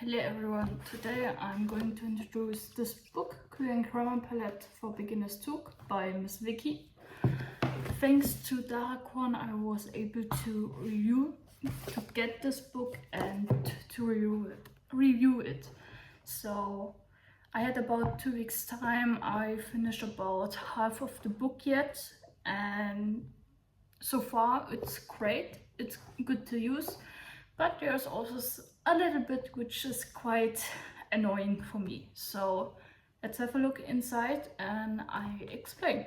Hello everyone, today I'm going to introduce this book, Korean Grammar Palette for Beginners 2 by Miss Vicky. Thanks to Darkwon, I was able to get this book and to review it. So I had about 2 weeks time. I finished about half of the book yet, and so far it's great, it's good to use. But there's also a little bit which is quite annoying for me. So let's have a look inside and I explain.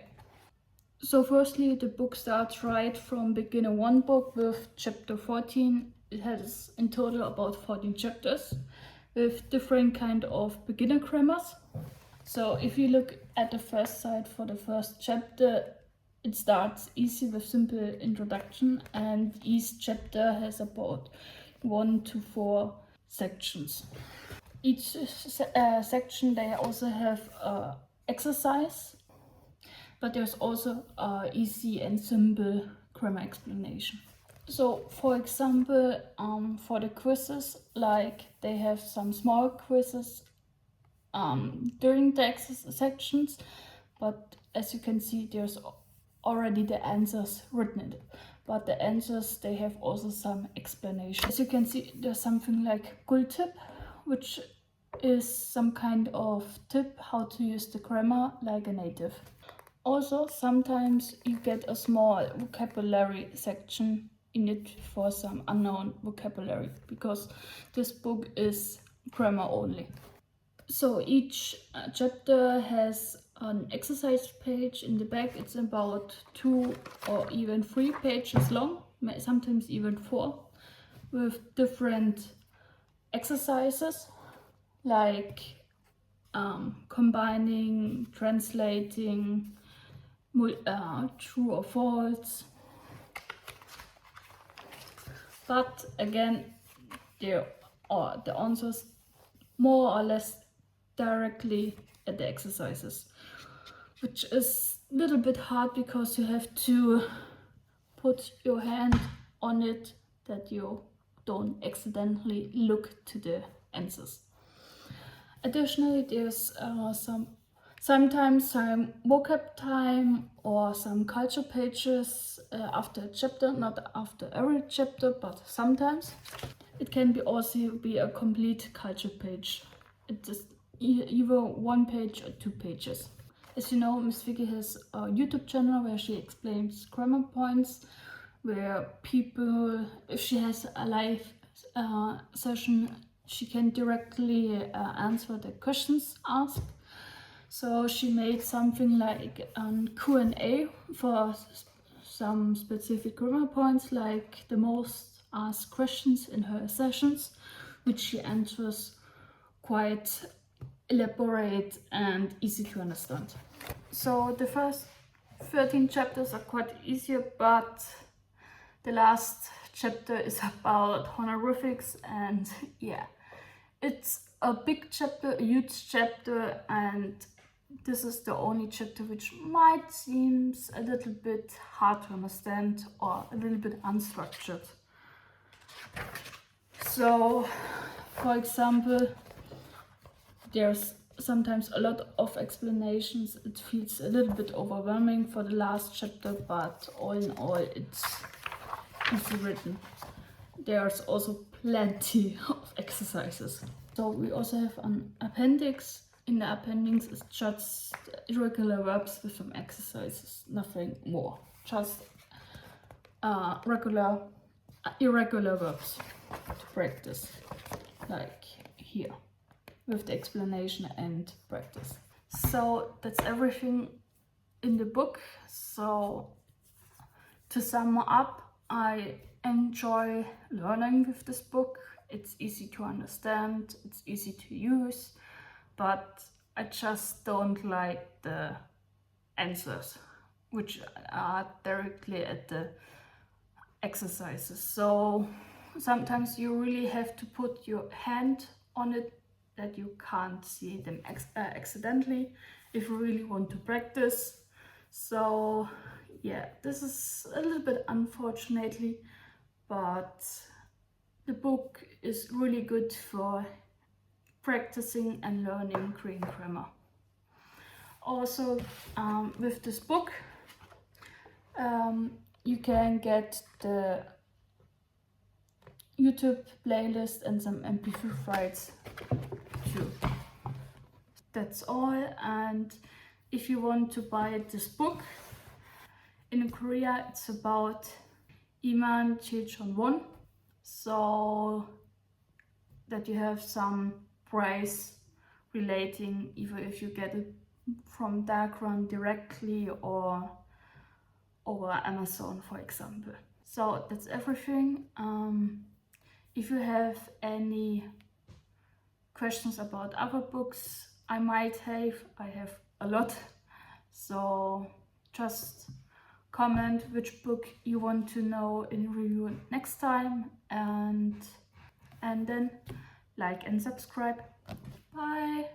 So firstly, the book starts right from beginner 1 book with chapter 14. It has in total about 14 chapters with different kind of beginner grammars. So if you look at the first side for the first chapter, it starts easy with simple introduction, and each chapter has about 1 to 4 sections. Each section they also have exercise, but there's also easy and simple grammar explanation. So for example, for the quizzes, like they have some small quizzes during the sections, but as you can see, there's already the answers written in it. But the answers, they have also some explanation. As you can see, there's something like Gultip, which is some kind of tip how to use the grammar like a native. Also, sometimes you get a small vocabulary section in it for some unknown vocabulary, because this book is grammar only. So each chapter has an exercise page in the back. It's about 2 or even 3 pages long, sometimes even 4, with different exercises like combining, translating, true or false. But again, the answers more or less directly at the exercises, which is a little bit hard because you have to put your hand on it that you don't accidentally look to the answers. Additionally, there's sometimes some vocab time or some culture pages after a chapter, not after every chapter, but sometimes. It can also be a complete culture page. It's just either 1 page or 2 pages. As you know, Miss Vicky has a YouTube channel where she explains grammar points, where people, if she has a live session, she can directly answer the questions asked. So she made something like a Q&A for some specific grammar points, like the most asked questions in her sessions, which she answers quite elaborate and easy to understand. So the first 13 chapters are quite easier, but the last chapter is about honorifics, and yeah, it's a big chapter, a huge chapter, and this is the only chapter which might seem a little bit hard to understand or a little bit unstructured. So, for example, there's sometimes a lot of explanations. It feels a little bit overwhelming for the last chapter, but all in all, it's easy written. There's also plenty of exercises. So we also have an appendix. In the appendix is just irregular verbs with some exercises, nothing more. Just irregular verbs to practice, like here, with the explanation and practice. So that's everything in the book. So to sum up, I enjoy learning with this book. It's easy to understand, it's easy to use, but I just don't like the answers, which are directly at the exercises. So sometimes you really have to put your hand on it that you can't see them accidentally if you really want to practice. So yeah, this is a little bit unfortunately, but the book is really good for practicing and learning Korean grammar. Also, with this book, you can get the YouTube playlist and some MP3 files too. That's all. And if you want to buy this book, in Korea it's about Iman Checheon-won, so that you have some price relating, either if you get it from Darakon directly or over Amazon, for example. So that's everything. If you have any questions about other books I might have, I have a lot, so just comment which book you want to know in review next time, and then like and subscribe. Bye!